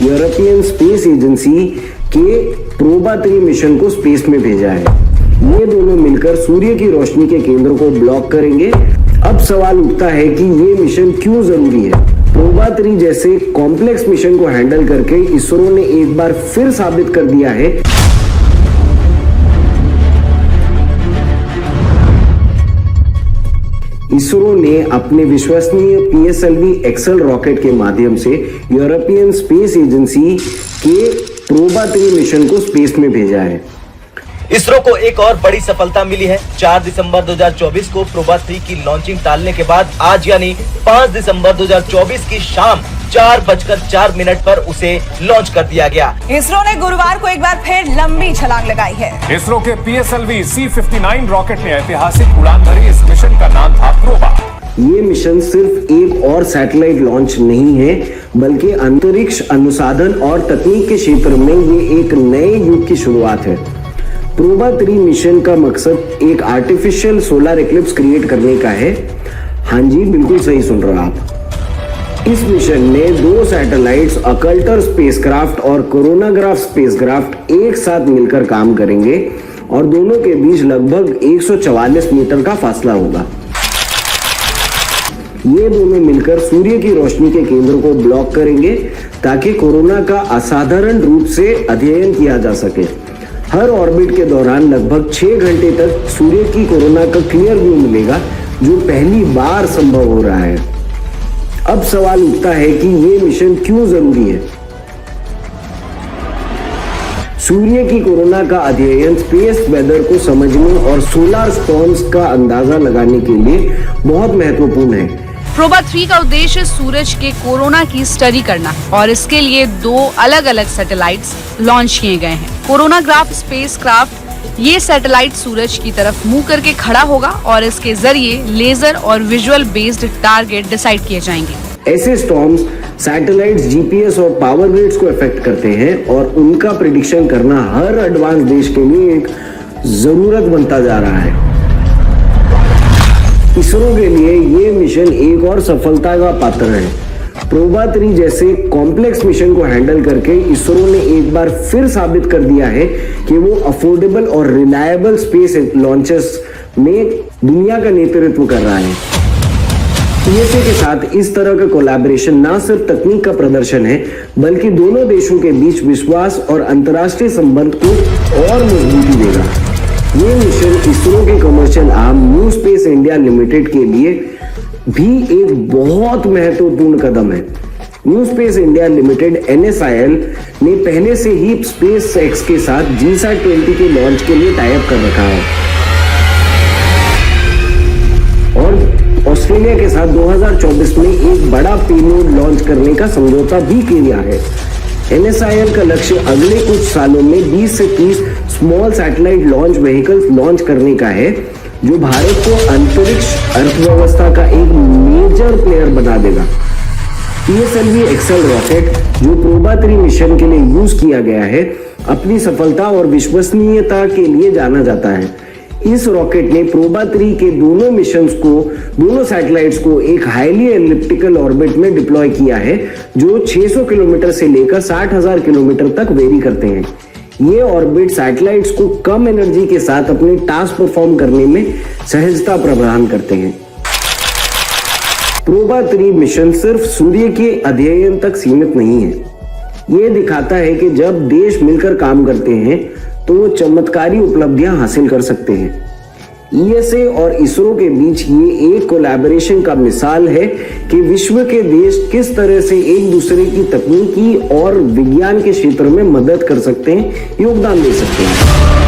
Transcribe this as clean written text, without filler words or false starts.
European space agency के PROBA 3 mission को space में भेजा है। ये दोनों मिलकर सूर्य की रोशनी के केंद्र को ब्लॉक करेंगे। अब सवाल उठता है कि ये मिशन क्यों जरूरी है। प्रोबा 3 जैसे कॉम्प्लेक्स मिशन को हैंडल करके इसरो ने एक बार फिर साबित कर दिया है इसरो ने अपने विश्वसनीय PSLV एक्सेल रॉकेट के माध्यम से यूरोपियन स्पेस एजेंसी के प्रोबा 3 मिशन को स्पेस में भेजा है। इसरो को एक और बड़ी सफलता मिली है। 4 दिसंबर 2024 को प्रोबा 3 की लॉन्चिंग टालने के बाद आज यानी 5 दिसंबर 2024 की शाम 4:04 पर उसे लॉन्च कर दिया गया। इसरो ने गुरुवार को एक बार फिर लंबी छलांग लगाई है। इसरो के PSLV C-59 रॉकेट ने ऐतिहासिक उड़ान भरी। इस मिशन का नाम था प्रोबा। ये मिशन सिर्फ एक और सैटेलाइट लॉन्च नहीं है, बल्कि अंतरिक्ष अनुसंधान और तकनीक के क्षेत्र में ये एक नए युग की शुरुआत है। प्रोबा 3 मिशन का मकसद एक आर्टिफिशियल सोलर इक्लिप्स क्रिएट करने का है। हाँ जी, बिल्कुल सही सुन रहे हो आप। इस मिशन में 2 सैटेलाइट्स अकल्टर स्पेसक्राफ्ट और कोरोनाग्राफ स्पेसक्राफ्ट एक साथ मिलकर काम करेंगे और दोनों के बीच लगभग 144 मीटर का फासला होगा। ये दोनों मिलकर सूर्य की रोशनी के केंद्र को ब्लॉक करेंगे ताकि कोरोना का असाधारण रूप से अध्ययन किया जा सके। हर ऑर्बिट के दौरान लगभग 6 घंटे तक सूर्य की कोरोना का क्लियर व्यू मिलेगा, जो पहली बार संभव हो रहा है। अब सवाल उठता है कि ये मिशन क्यों जरूरी है। सूर्य की कोरोना का अध्ययन स्पेस वेदर को समझने और सोलर स्टॉर्म्स का अंदाजा लगाने के लिए बहुत महत्वपूर्ण है। प्रोबा 3 का उद्देश्य सूरज के कोरोना की स्टडी करना और इसके लिए 2 अलग अलग सैटेलाइट्स लॉन्च किए गए हैं। कोरोनाग्राफ स्पेसक्राफ्ट ये सैटेलाइट सूरज की तरफ मुंह करके खड़ा होगा और इसके जरिए लेजर और विजुअल बेस्ड टारगेट डिसाइड किए जाएंगे। ऐसे स्टॉर्म्स सैटेलाइट्स, GPS और पावर ग्रिड्स को अफेक्ट करते हैं और उनका प्रिडिक्शन करना हर एडवांस देश के लिए एक जरूरत बनता जा रहा है। इसरो के लिए ये मिशन एक और सफलता का पात्र है। प्रोबा 3 जैसे कॉम्प्लेक्स मिशन को हैंडल करके इसरो ने एक बार फिर साबित कर दिया है कि वो अफोर्डेबल और रिलायबल स्पेस लॉन्चेस में दुनिया का नेतृत्व कर रहा है। USA के साथ इस तरह का कोलैबोरेशन न सिर्फ तकनीक का प्रदर्शन है, बल्कि दोनों देशों के बीच विश्वास और अंतर्राष्ट्रीय संबंध को और मजबूती देगा। ये मिशन इसरो के commercial arm new space India limited के लिए भी एक बहुत महत्वपूर्ण कदम है। New space India limited NSIL ने पहले से ही SpaceX के साथ GSAT-20 के लॉन्च के लिए टाई अप कर रखा है और ऑस्ट्रेलिया के साथ 2024 में एक बड़ा पेलोड लॉन्च करने का समझौता भी किया है। NSIL का लक्ष्य अगले कुछ सालों में 20 से 30 small satellite launch vehicles launch करने का है, जो भारत को अंतरिक्ष अर्थव्यवस्था का एक मेजर प्लेयर बना देगा। PSLV एक्सेल रॉकेट, जो प्रोबा 3 मिशन के लिए यूज किया गया है, अपनी सफलता और विश्वसनीयता के लिए जाना जाता है। इस रॉकेट ने प्रोबा 3 के दोनों सैटेलाइट्स को एक हाईली एलिप्टिकल ऑर्बिट में डिप्लॉय किया है, जो 600 किलोमीटर से लेकर 60,000 किलोमीटर तक वेरी करते हैं। ये ऑर्बिट सैटेलाइट्स को कम एनर्जी के साथ अपने टास्क परफॉर्म करने में सहजता प्रदान करते हैं। प्रोबा 3 मिशन सिर्फ सूर्य के अध्ययन तक सीमित नहीं है। ये दिखाता है कि जब देश मिलकर काम करते हैं तो वो चमत्कारी उपलब्धियां हासिल कर सकते हैं। USA और इसरो के बीच ये एक कोलैबोरेशन का मिसाल है कि विश्व के देश किस तरह से एक दूसरे की तकनीकी और विज्ञान के क्षेत्र में मदद कर सकते हैं, योगदान दे सकते हैं।